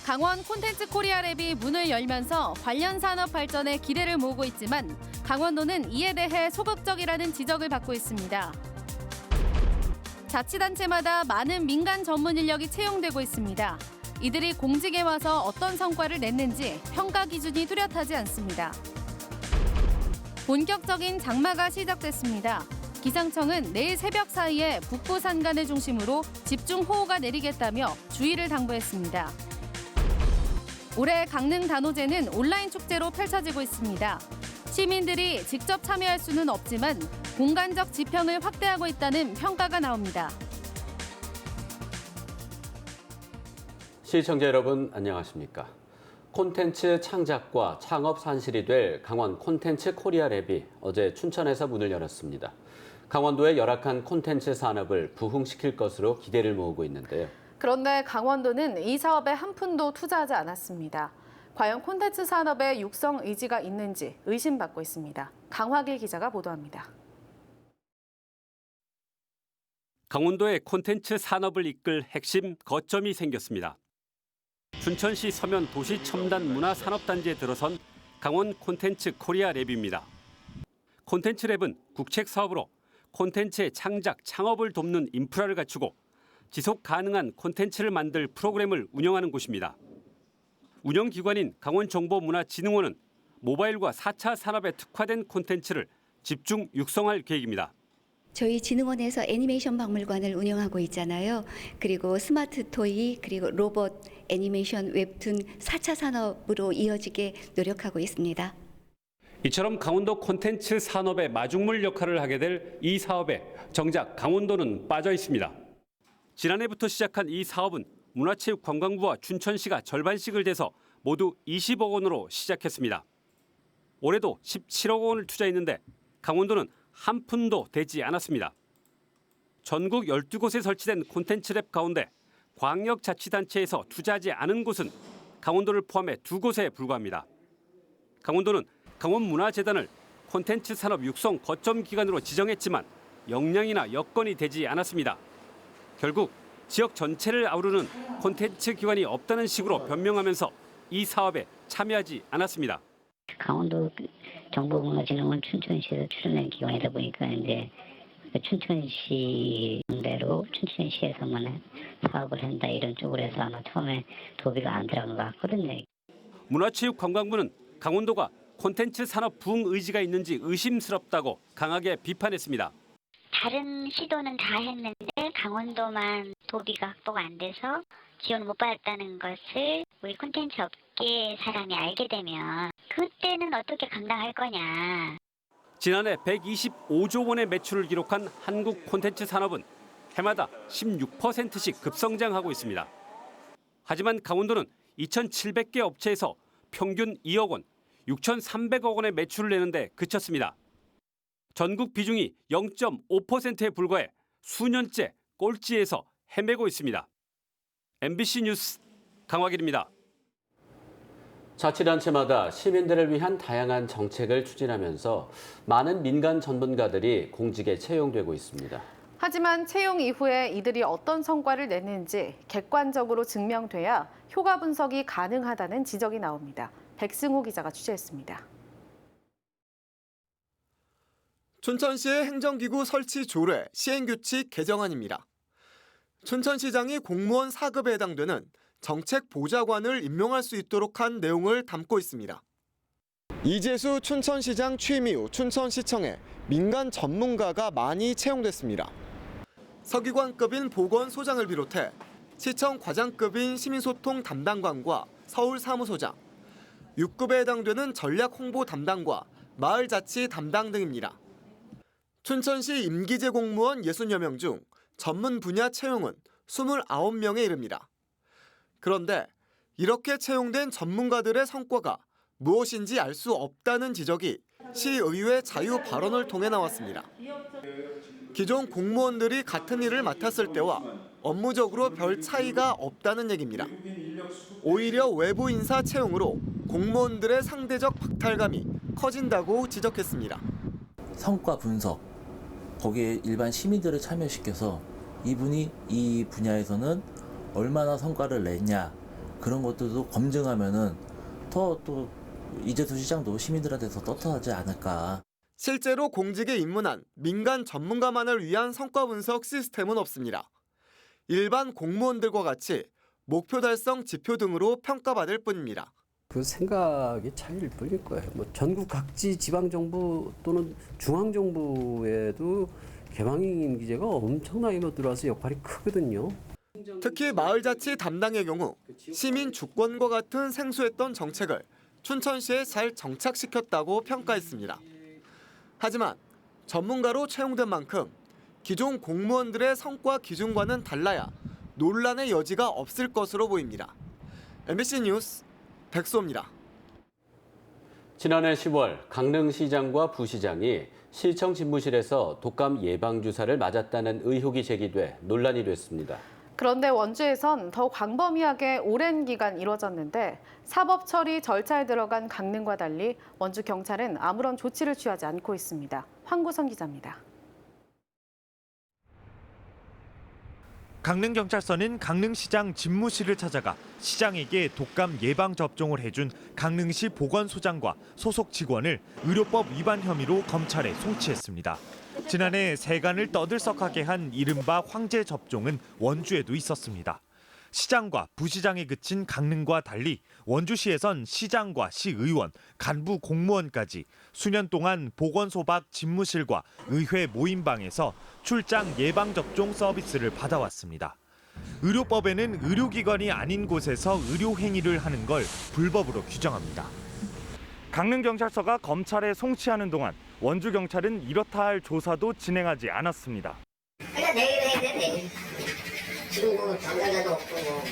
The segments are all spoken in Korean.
강원 콘텐츠 코리아랩이 문을 열면서 관련 산업 발전에 기대를 모으고 있지만 강원도는 이에 대해 소극적이라는 지적을 받고 있습니다. 자치단체마다 많은 민간 전문 인력이 채용되고 있습니다. 이들이 공직에 와서 어떤 성과를 냈는지 평가 기준이 뚜렷하지 않습니다. 본격적인 장마가 시작됐습니다. 기상청은 내일 새벽 사이에 북부 산간을 중심으로 집중호우가 내리겠다며 주의를 당부했습니다. 올해 강릉 단오제는 온라인 축제로 펼쳐지고 있습니다. 시민들이 직접 참여할 수는 없지만 공간적 지평을 확대하고 있다는 평가가 나옵니다. 시청자 여러분 안녕하십니까? 콘텐츠 창작과 창업 산실이 될 강원 콘텐츠 코리아랩이 어제 춘천에서 문을 열었습니다. 강원도의 열악한 콘텐츠 산업을 부흥시킬 것으로 기대를 모으고 있는데요. 그런데 강원도는 이 사업에 한 푼도 투자하지 않았습니다. 과연 콘텐츠 산업에 육성 의지가 있는지 의심받고 있습니다. 강화길 기자가 보도합니다. 강원도의 콘텐츠 산업을 이끌 핵심 거점이 생겼습니다. 춘천시 서면 도시첨단문화산업단지에 들어선 강원 콘텐츠 코리아랩입니다. 콘텐츠랩은 국책사업으로 콘텐츠의 창작, 창업을 돕는 인프라를 갖추고 지속 가능한 콘텐츠를 만들 프로그램을 운영하는 곳입니다. 운영기관인 강원정보문화진흥원은 모바일과 4차 산업에 특화된 콘텐츠를 집중 육성할 계획입니다. 저희 진흥원에서 애니메이션 박물관을 운영하고 있잖아요. 그리고 스마트 토이, 그리고 로봇, 애니메이션, 웹툰 4차 산업으로 이어지게 노력하고 있습니다. 이처럼 강원도 콘텐츠 산업의 마중물 역할을 하게 될 이 사업에 정작 강원도는 빠져 있습니다. 지난해부터 시작한 이 사업은 문화체육관광부와 춘천시가 절반씩을 대서 모두 20억 원으로 시작했습니다. 올해도 17억 원을 투자했는데 강원도는 한 푼도 되지 않았습니다. 전국 12곳에 설치된 콘텐츠랩 가운데 광역자치단체에서 투자하지 않은 곳은 강원도를 포함해 2곳에 불과합니다. 강원도는 강원문화재단을 콘텐츠 산업 육성 거점 기관으로 지정했지만 역량이나 여건이 되지 않았습니다. 결국 지역 전체를 아우르는 콘텐츠 기관이 없다는 식으로 변명하면서 이 사업에 참여하지 않았습니다. 강원도 정보문화진흥원 춘천시에서 출연한 기관이다 보니까 이제 춘천시대로 춘천시에서만 사업을 한다 이런 쪽으로 해서 아마 처음에 도비가 안 들어간 것 같거든요. 문화체육관광부는 강원도가 콘텐츠 산업 부흥 의지가 있는지 의심스럽다고 강하게 비판했습니다. 다른 시도는 다 했는데 강원도만 도비가 확보가 안 돼서 지원을 못 받았다는 것을 우리 콘텐츠 업계 사람이 알게 되면 그때는 어떻게 감당할 거냐. 지난해 125조 원의 매출을 기록한 한국 콘텐츠 산업은 해마다 16%씩 급성장하고 있습니다. 하지만 강원도는 2,700개 업체에서 평균 2억 원, 6,300억 원의 매출을 내는데 그쳤습니다. 전국 비중이 0.5%에 불과해 수년째 꼴찌에서 헤매고 있습니다. MBC 뉴스 강화길입니다. 자치단체마다 시민들을 위한 다양한 정책을 추진하면서 많은 민간 전문가들이 공직에 채용되고 있습니다. 하지만 채용 이후에 이들이 어떤 성과를 냈는지 객관적으로 증명돼야 효과 분석이 가능하다는 지적이 나옵니다. 백승호 기자가 취재했습니다. 춘천시의 행정기구 설치 조례 시행규칙 개정안입니다. 춘천시장이 공무원 4급에 해당되는 정책보좌관을 임명할 수 있도록 한 내용을 담고 있습니다. 이재수 춘천시장 취임 이후 춘천시청에 민간 전문가가 많이 채용됐습니다. 서기관급인 보건소장을 비롯해 시청 과장급인 시민소통 담당관과 서울사무소장, 6급에 해당되는 전략홍보 담당과 마을자치 담당 등입니다. 춘천시 임기제 공무원 60여 명 중 전문 분야 채용은 29명에 이릅니다. 그런데 이렇게 채용된 전문가들의 성과가 무엇인지 알 수 없다는 지적이 시의회 자유 발언을 통해 나왔습니다. 기존 공무원들이 같은 일을 맡았을 때와 업무적으로 별 차이가 없다는 얘기입니다. 오히려 외부 인사 채용으로 공무원들의 상대적 박탈감이 커진다고 지적했습니다. 성과 분석, 거기에 일반 시민들을 참여시켜서 이분이 이 분야에서는 얼마나 성과를 냈냐, 그런 것들도 검증하면은 더 또 이재수 시장도 시민들한테 더 떳떳하지 않을까. 실제로 공직에 입문한 민간 전문가만을 위한 성과 분석 시스템은 없습니다. 일반 공무원들과 같이 목표 달성 지표 등으로 평가받을 뿐입니다. 그 생각의 차이일 뿐일 거예요. 뭐 전국 각지 지방 정부 또는 중앙 정부에도 개방임 기제가 엄청나게 들어와서 역할이 크거든요. 특히 마을자치 담당의 경우 시민 주권과 같은 생소했던 정책을 춘천시에 잘 정착시켰다고 평가했습니다. 하지만 전문가로 채용된 만큼 기존 공무원들의 성과 기준과는 달라야 논란의 여지가 없을 것으로 보입니다. MBC 뉴스 백소입니다. 지난해 10월 강릉시장과 부시장이 시청 집무실에서 독감 예방주사를 맞았다는 의혹이 제기돼 논란이 됐습니다. 그런데 원주에선 더 광범위하게 오랜 기간 이뤄졌는데 사법 처리 절차에 들어간 강릉과 달리 원주 경찰은 아무런 조치를 취하지 않고 있습니다. 황구선 기자입니다. 강릉경찰서는 강릉시장 집무실을 찾아가 시장에게 독감 예방 접종을 해준 강릉시 보건소장과 소속 직원을 의료법 위반 혐의로 검찰에 송치했습니다. 지난해 세간을 떠들썩하게 한 이른바 황제 접종은 원주에도 있었습니다. 시장과 부시장에 그친 강릉과 달리 원주시에선 시장과 시의원, 간부 공무원까지 수년 동안 보건소 밖 집무실과 의회 모임방에서 출장 예방접종 서비스를 받아왔습니다. 의료법에는 의료기관이 아닌 곳에서 의료행위를 하는 걸 불법으로 규정합니다. 강릉경찰서가 검찰에 송치하는 동안 원주경찰은 이렇다 할 조사도 진행하지 않았습니다. 그냥 내일 해야 돼, 내일. 지금 뭐 당사자도 없고 뭐.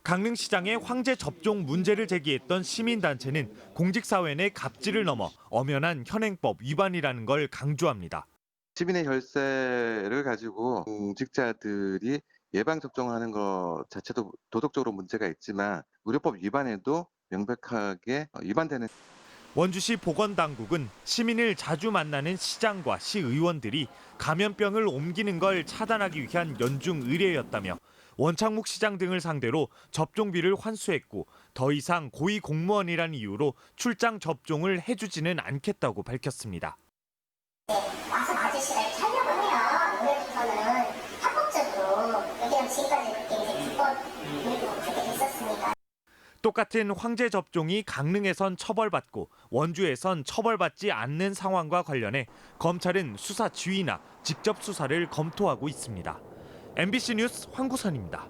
강릉시장의 황제 접종 문제를 제기했던 시민단체는 공직사회 내 갑질을 넘어 엄연한 현행법 위반이라는 걸 강조합니다. 시민의 혈세를 가지고 공직자들이 예방접종하는 것 자체도 도덕적으로 문제가 있지만 의료법 위반에도 명백하게 위반되는. 원주시 보건당국은 시민을 자주 만나는 시장과 시의원들이 감염병을 옮기는 걸 차단하기 위한 연중 의뢰였다며 원창묵 시장 등을 상대로 접종비를 환수했고 더 이상 고위 공무원이란 이유로 출장 접종을 해주지는 않겠다고 밝혔습니다. 와서 맞을 시간을 찾려고 해요. 의료부터는 합법적으로 왜냐면 지금까지 그렇게 불법으로 그렇게 됐었으니까. 똑같은 황제 접종이 강릉에선 처벌받고 원주에선 처벌받지 않는 상황과 관련해 검찰은 수사 지휘나 직접 수사를 검토하고 있습니다. MBC 뉴스 황구선입니다.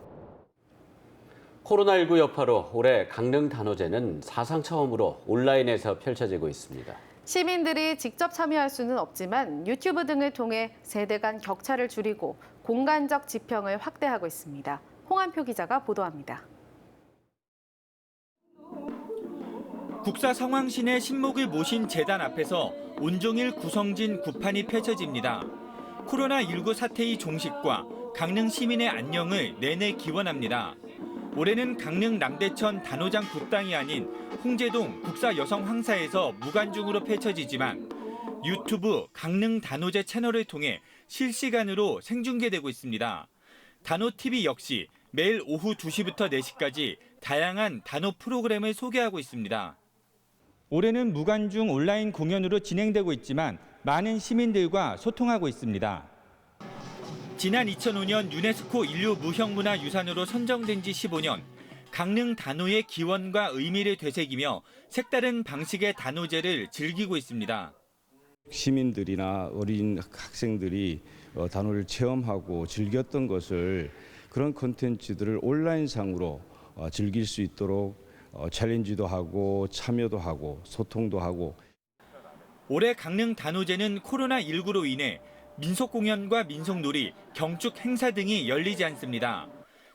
코로나19 여파로 올해 강릉 단오제는 사상 처음으로 온라인에서 펼쳐지고 있습니다. 시민들이 직접 참여할 수는 없지만 유튜브 등을 통해 세대 간 격차를 줄이고 공간적 지평을 확대하고 있습니다. 홍한표 기자가 보도합니다. 국사성황신의 신목을 모신 재단 앞에서 온종일 구성진 구판이 펼쳐집니다. 코로나19 사태의 종식과 강릉 시민의 안녕을 내내 기원합니다. 올해는 강릉 남대천 단오장 국당이 아닌 홍제동 국사여성황사에서 무관중으로 펼쳐지지만 유튜브 강릉 단오제 채널을 통해 실시간으로 생중계되고 있습니다. 단오TV 역시 매일 오후 2시부터 4시까지 다양한 단오 프로그램을 소개하고 있습니다. 올해는 무관중 온라인 공연으로 진행되고 있지만 많은 시민들과 소통하고 있습니다. 지난 2005년 유네스코 인류 무형문화유산으로 선정된 지 15년, 강릉 단오의 기원과 의미를 되새기며 색다른 방식의 단오제를 즐기고 있습니다. 시민들이나 어린 학생들이 단오를 체험하고 즐겼던 것을 그런 콘텐츠들을 온라인상으로 즐길 수 있도록 챌린지도 하고 참여도 하고 소통도 하고. 올해 강릉 단오제는 코로나19로 인해 민속공연과 민속놀이, 경축 행사 등이 열리지 않습니다.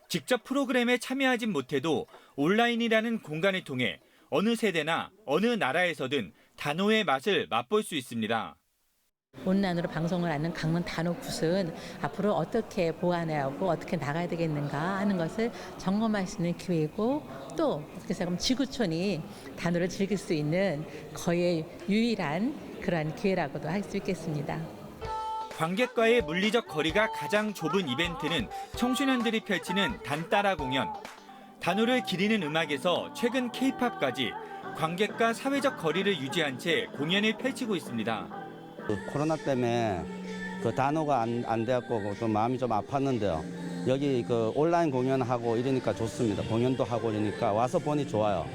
직접 프로그램에 참여하진 못해도 온라인이라는 공간을 통해 어느 세대나 어느 나라에서든 단오의 맛을 맛볼 수 있습니다. 온라인으로 방송을 하는 강릉 단오 굿은 앞으로 어떻게 보완해야 하고 어떻게 나가야 되겠는가 하는 것을 점검할 수 있는 기회이고 또 어떻게 생각하면 지구촌이 단오를 즐길 수 있는 거의 유일한 그러한 기회라고도 할 수 있겠습니다. 관객과의 물리적 거리가 가장 좁은 이벤트는 청소년들이 펼치는 단따라 공연. 단오를 기리는 음악에서 최근 K-팝까지 관객과 사회적 거리를 유지한 채 공연을 펼치고 있습니다. 코로나 때문에 그 단오가 안 돼갖고 좀 마음이 좀 아팠는데요. 여기 그 온라인 공연하고 이러니까 좋습니다. 공연도 하고 이러니까 와서 보니 좋아요.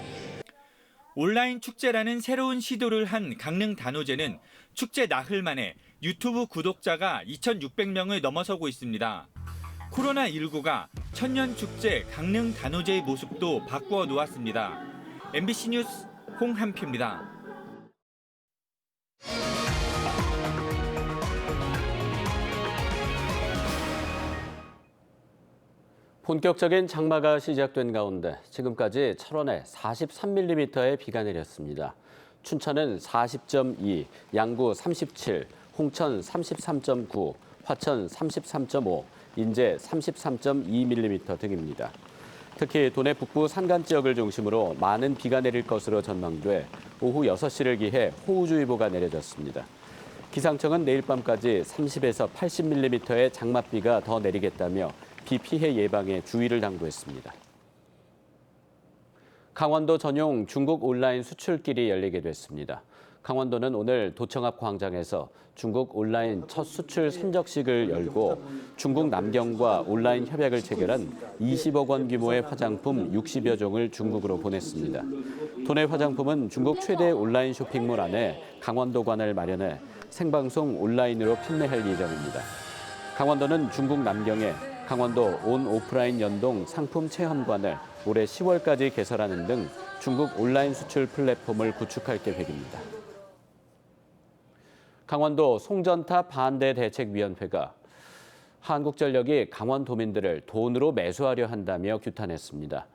온라인 축제라는 새로운 시도를 한 강릉 단오제는 축제 나흘 만에 유튜브 구독자가 2,600명을 넘어서고 있습니다. 코로나19가 천년축제 강릉 단오제의 모습도 바꾸어 놓았습니다. MBC 뉴스 홍한표입니다. 본격적인 장마가 시작된 가운데 지금까지 철원에 43mm의 비가 내렸습니다. 춘천은 40.2, 양구 37, 홍천 33.9, 화천 33.5, 인제 33.2mm 등입니다. 특히 도내 북부 산간 지역을 중심으로 많은 비가 내릴 것으로 전망돼 오후 6시를 기해 호우주의보가 내려졌습니다. 기상청은 내일 밤까지 30에서 80mm의 장맛비가 더 내리겠다며 비 피해 예방에 주의를 당부했습니다. 강원도 전용 중국 온라인 수출길이 열리게 됐습니다. 강원도는 오늘 도청 앞 광장에서 중국 온라인 첫 수출 선적식을 열고 중국 남경과 온라인 협약을 체결한 20억 원 규모의 화장품 60여 종을 중국으로 보냈습니다. 도내 화장품은 중국 최대 온라인 쇼핑몰 안에 강원도관을 마련해 생방송 온라인으로 판매할 예정입니다. 강원도는 중국 남경에 강원도 온 오프라인 연동 상품 체험관을 올해 10월까지 개설하는 등 중국 온라인 수출 플랫폼을 구축할 계획입니다. 강원도 송전탑 반대 대책위원회가 한국전력이 강원도민들을 돈으로 매수하려 한다며 규탄했습니다.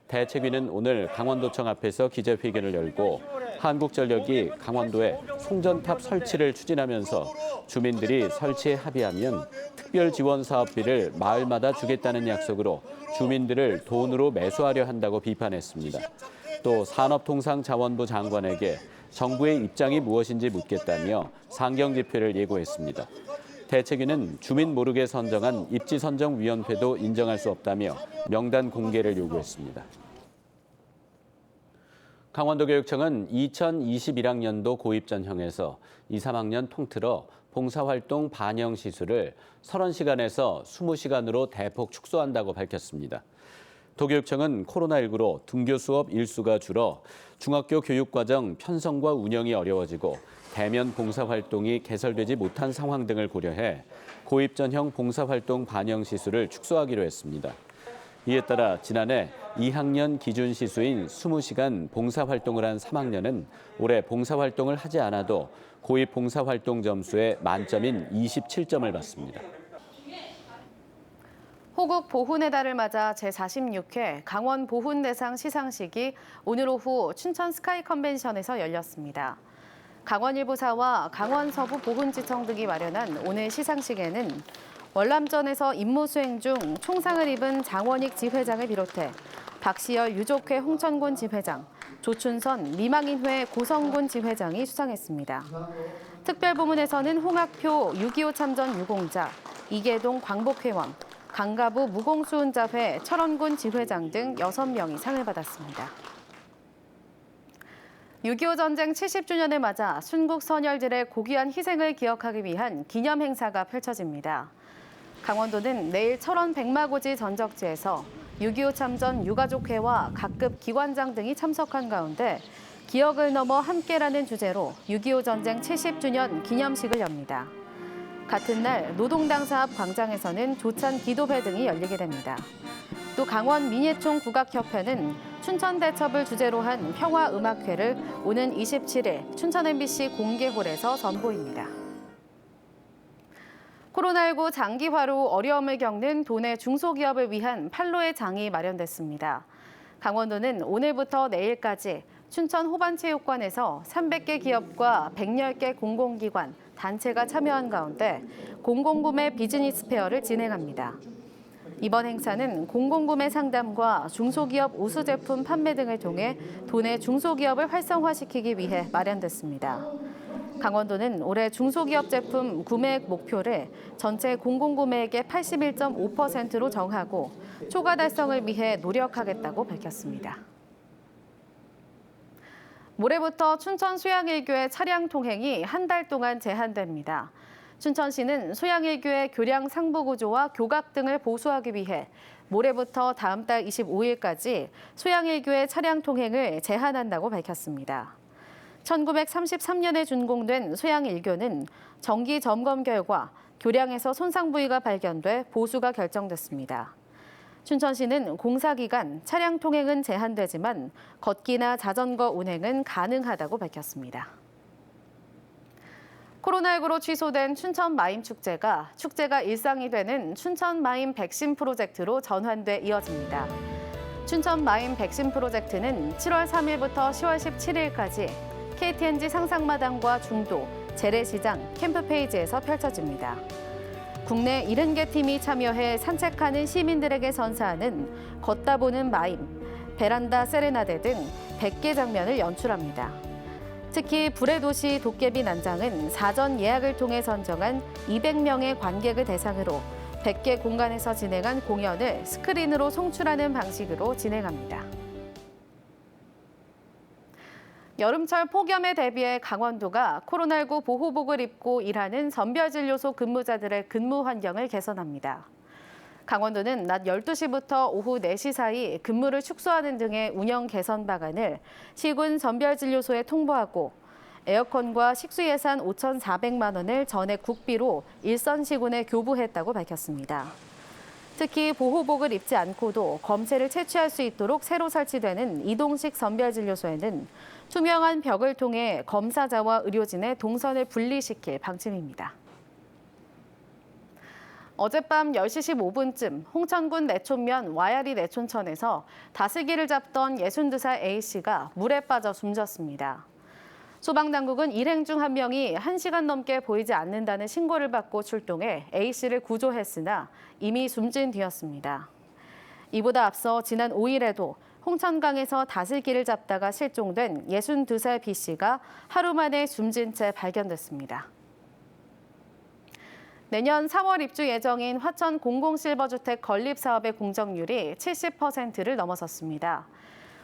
대책위는 오늘 강원도청 앞에서 기자회견을 열고 한국전력이 강원도에 송전탑 설치를 추진하면서 주민들이 설치에 합의하면 특별 지원 사업비를 마을마다 주겠다는 약속으로 주민들을 돈으로 매수하려 한다고 비판했습니다. 또 산업통상자원부 장관에게 정부의 입장이 무엇인지 묻겠다며 상경집회를 예고했습니다. 대책위는 주민 모르게 선정한 입지선정위원회도 인정할 수 없다며 명단 공개를 요구했습니다. 강원도교육청은 2021학년도 고입 전형에서 2, 3학년 통틀어 봉사활동 반영 시수를 30시간에서 20시간으로 대폭 축소한다고 밝혔습니다. 도교육청은 코로나19로 등교 수업 일수가 줄어 중학교 교육과정 편성과 운영이 어려워지고 대면 봉사활동이 개설되지 못한 상황 등을 고려해 고입 전형 봉사활동 반영 시수를 축소하기로 했습니다. 이에 따라 지난해 2학년 기준 시수인 20시간 봉사활동을 한 3학년은 올해 봉사활동을 하지 않아도 고입 봉사활동 점수의 만점인 27점을 받습니다. 호국 보훈의 달을 맞아 제46회 강원 보훈대상 시상식이 오늘 오후 춘천 스카이 컨벤션에서 열렸습니다. 강원일보사와 강원서부 보훈지청 등이 마련한 오늘 시상식에는 월남전에서 임무 수행 중 총상을 입은 장원익 지회장을 비롯해 박시열 유족회 홍천군 지회장, 조춘선 미망인회 고성군 지회장이 수상했습니다. 특별부문에서는 홍학표 6.25 참전 유공자, 이계동 광복회원, 강가부 무공수훈자회 철원군 지회장 등 6명이 상을 받았습니다. 6.25 전쟁 70주년을 맞아 순국 선열들의 고귀한 희생을 기억하기 위한 기념 행사가 펼쳐집니다. 강원도는 내일 철원 백마고지 전적지에서 6.25 참전 유가족회와 각급 기관장 등이 참석한 가운데 기억을 넘어 함께라는 주제로 6.25 전쟁 70주년 기념식을 엽니다. 같은 날 노동당사 앞 광장에서는 조찬 기도회 등이 열리게 됩니다. 또 강원 민예총 국악협회는 춘천대첩을 주제로 한 평화음악회를 오는 27일 춘천 MBC 공개홀에서 선보입니다. 코로나19 장기화로 어려움을 겪는 도내 중소기업을 위한 판로의 장이 마련됐습니다. 강원도는 오늘부터 내일까지 춘천 호반체육관에서 300개 기업과 110개 공공기관, 단체가 참여한 가운데 공공구매 비즈니스 페어를 진행합니다. 이번 행사는 공공구매 상담과 중소기업 우수 제품 판매 등을 통해 도내 중소기업을 활성화시키기 위해 마련됐습니다. 강원도는 올해 중소기업 제품 구매액 목표를 전체 공공구매액의 81.5%로 정하고 초과 달성을 위해 노력하겠다고 밝혔습니다. 모레부터 춘천 수양일교의 차량 통행이 한 달 동안 제한됩니다. 춘천시는 수양일교의 교량 상부 구조와 교각 등을 보수하기 위해 모레부터 다음 달 25일까지 수양일교의 차량 통행을 제한한다고 밝혔습니다. 1933년에 준공된 수양일교는 정기 점검 결과 교량에서 손상 부위가 발견돼 보수가 결정됐습니다. 춘천시는 공사 기간 차량 통행은 제한되지만 걷기나 자전거 운행은 가능하다고 밝혔습니다. 코로나19로 취소된 춘천 마임 축제가 일상이 되는 춘천 마임 백신 프로젝트로 전환돼 이어집니다. 춘천 마임 백신 프로젝트는 7월 3일부터 10월 17일까지 KTNG 상상마당과 중도, 재래시장, 캠프페이지에서 펼쳐집니다. 국내 70개 팀이 참여해 산책하는 시민들에게 선사하는 걷다 보는 마임, 베란다 세레나데 등 100개 장면을 연출합니다. 특히 불의 도시 도깨비 난장은 사전 예약을 통해 선정한 200명의 관객을 대상으로 100개 공간에서 진행한 공연을 스크린으로 송출하는 방식으로 진행합니다. 여름철 폭염에 대비해 강원도가 코로나19 보호복을 입고 일하는 선별진료소 근무자들의 근무 환경을 개선합니다. 강원도는 낮 12시부터 오후 4시 사이 근무를 축소하는 등의 운영 개선 방안을 시군 선별진료소에 통보하고 에어컨과 식수 예산 5,400만 원을 전액 국비로 일선 시군에 교부했다고 밝혔습니다. 특히 보호복을 입지 않고도 검체를 채취할 수 있도록 새로 설치되는 이동식 선별진료소에는 투명한 벽을 통해 검사자와 의료진의 동선을 분리시킬 방침입니다. 어젯밤 10시 15분쯤 홍천군 내촌면 와야리 내촌천에서 다슬기를 잡던 62살 A씨가 물에 빠져 숨졌습니다. 소방당국은 일행 중 한 명이 1시간 넘게 보이지 않는다는 신고를 받고 출동해 A씨를 구조했으나 이미 숨진 뒤였습니다. 이보다 앞서 지난 5일에도 홍천강에서 다슬기를 잡다가 실종된 62살 B씨가 하루 만에 숨진 채 발견됐습니다. 내년 3월 입주 예정인 화천 공공실버주택 건립사업의 공정률이 70%를 넘어섰습니다.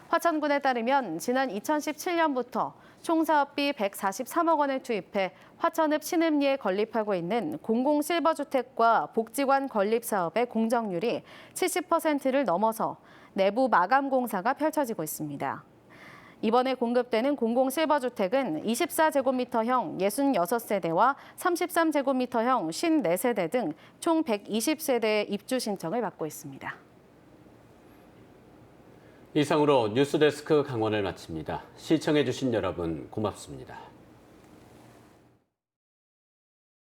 화천군에 따르면 지난 2017년부터 총 사업비 143억 원을 투입해 화천읍 신읍리에 건립하고 있는 공공실버주택과 복지관 건립 사업의 공정률이 70%를 넘어서 내부 마감 공사가 펼쳐지고 있습니다. 이번에 공급되는 공공실버주택은 24제곱미터형 66세대와 33제곱미터형 54세대 등 총 120세대의 입주 신청을 받고 있습니다. 이상으로 뉴스데스크 강원을 마칩니다. 시청해주신 여러분 고맙습니다.